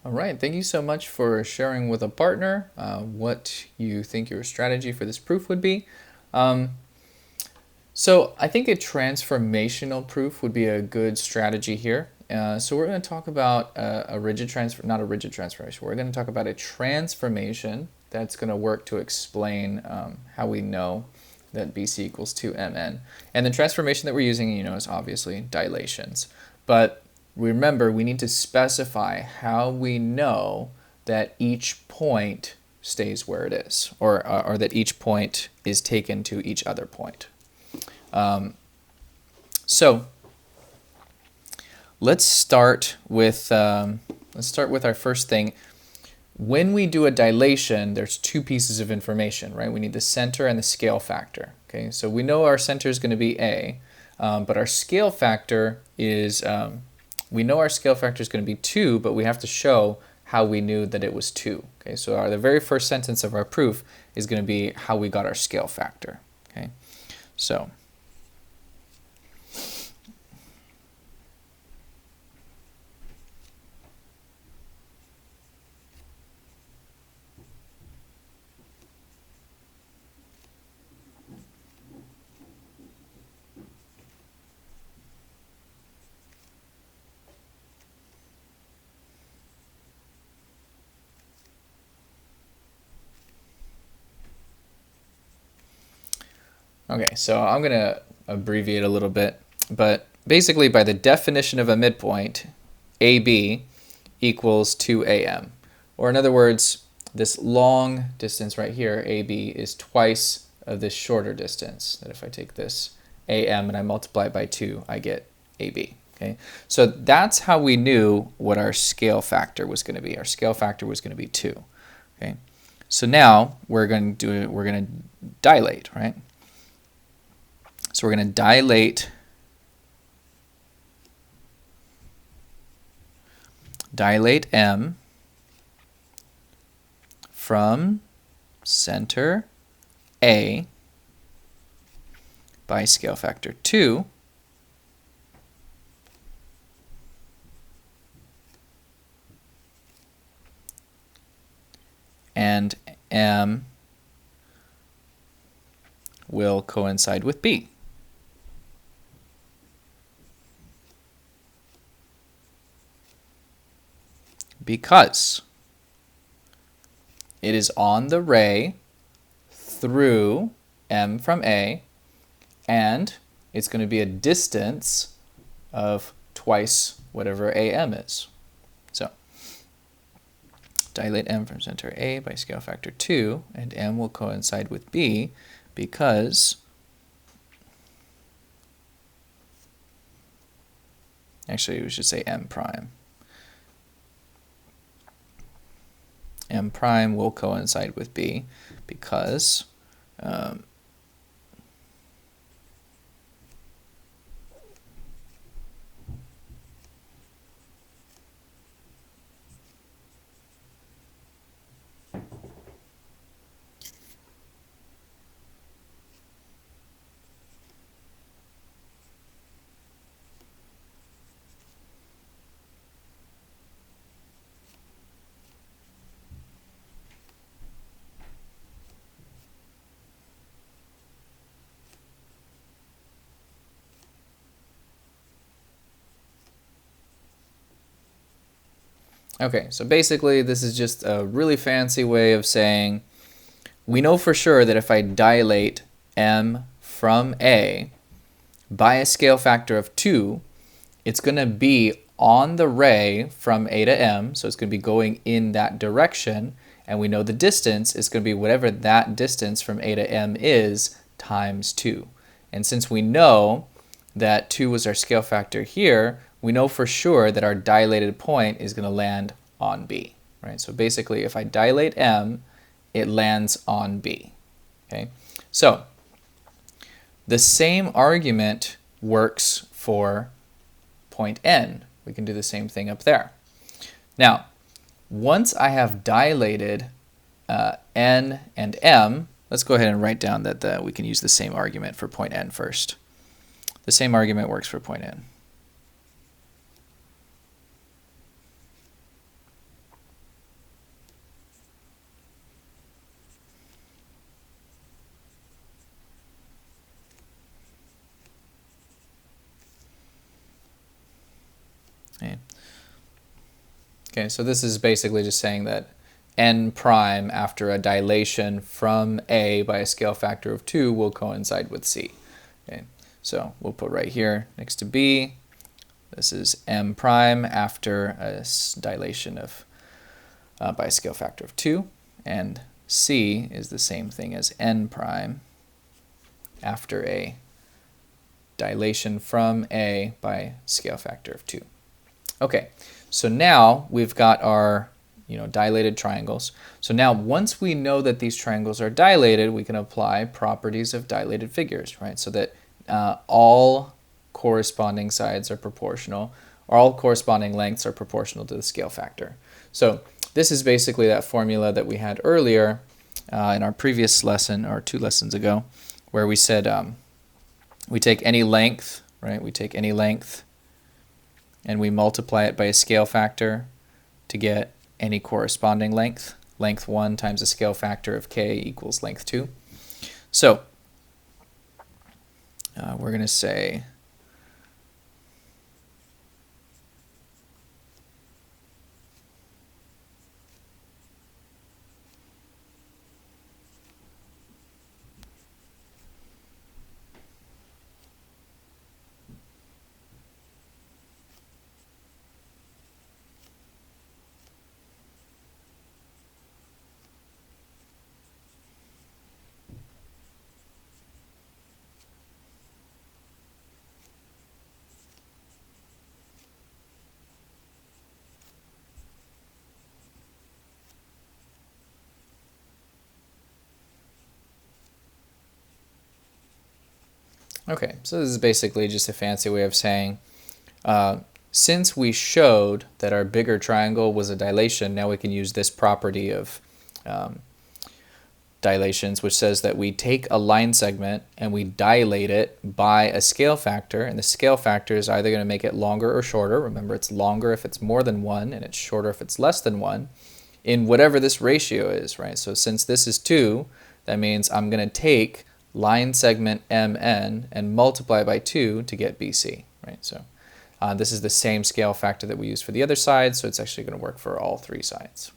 All right, thank you so much for sharing with a partner what you think your strategy for this proof would be. So I think a transformational proof would be a good strategy here. So we're going to talk about a rigid transfer, not a rigid transformation. We're going to talk about a transformation that's going to work to explain how we know that BC equals 2mn. And the transformation that we're using, is obviously dilations. But remember, we need to specify how we know that each point stays where it is, or that each point is taken to each other point. So let's start with our first thing. When we do a dilation, there's two pieces of information, right? We need the center and the scale factor. Okay, so we know our center is going to be A, but our scale factor is we know our scale factor is going to be 2, but we have to show how we knew that it was 2. Okay, so the very first sentence of our proof is going to be how we got our scale factor. Okay, so. Okay, so I'm going to abbreviate a little bit, but basically by the definition of a midpoint, AB equals 2AM. Or in other words, this long distance right here, AB, is twice of this shorter distance. That if I take this AM and I multiply it by 2, I get AB. Okay, so that's how we knew what our scale factor was going to be. Our scale factor was going to be 2. Okay, so now we're going to dilate, right? So we're going to dilate M from center A by scale factor 2 and M will coincide with B. Because it is on the ray through M from A, and it's going to be a distance of twice whatever AM is. So dilate M from center A by scale factor 2, and M will coincide with B because actually we should say M prime. M prime will coincide with B because okay, so basically this is just a really fancy way of saying we know for sure that if I dilate M from A by a scale factor of 2, it's going to be on the ray from A to M, so it's going to be going in that direction, and we know the distance is going to be whatever that distance from A to M is times 2. And since we know that 2 was our scale factor here, we know for sure that our dilated point is going to land on B, right? So basically, if I dilate M, it lands on B, okay? So the same argument works for point N. We can do the same thing up there. Now, once I have dilated N and M, let's go ahead and write down that we can use the same argument for point N first. The same argument works for point N. Okay, so this is basically just saying that n prime after a dilation from A by a scale factor of 2 will coincide with C. Okay, so we'll put right here next to B, this is m prime after a dilation of by a scale factor of 2, and C is the same thing as n prime after a dilation from A by scale factor of 2. Okay, so now we've got our dilated triangles. So now once we know that these triangles are dilated, we can apply properties of dilated figures, right? So that all corresponding sides are proportional, or all corresponding lengths are proportional to the scale factor. So this is basically that formula that we had earlier in our previous lesson, or 2 lessons ago, where we said we take any length, right? We take any length and we multiply it by a scale factor to get any corresponding length. Length 1 times a scale factor of k equals length 2. So we're going to say okay, so this is basically just a fancy way of saying, since we showed that our bigger triangle was a dilation, now we can use this property of dilations, which says that we take a line segment and we dilate it by a scale factor, and the scale factor is either going to make it longer or shorter. Remember, it's longer if it's more than 1, and it's shorter if it's less than 1, in whatever this ratio is, right? So since this is 2, that means I'm going to take line segment MN and multiply by 2 to get BC, right? So this is the same scale factor that we used for the other side, so it's actually going to work for all 3 sides.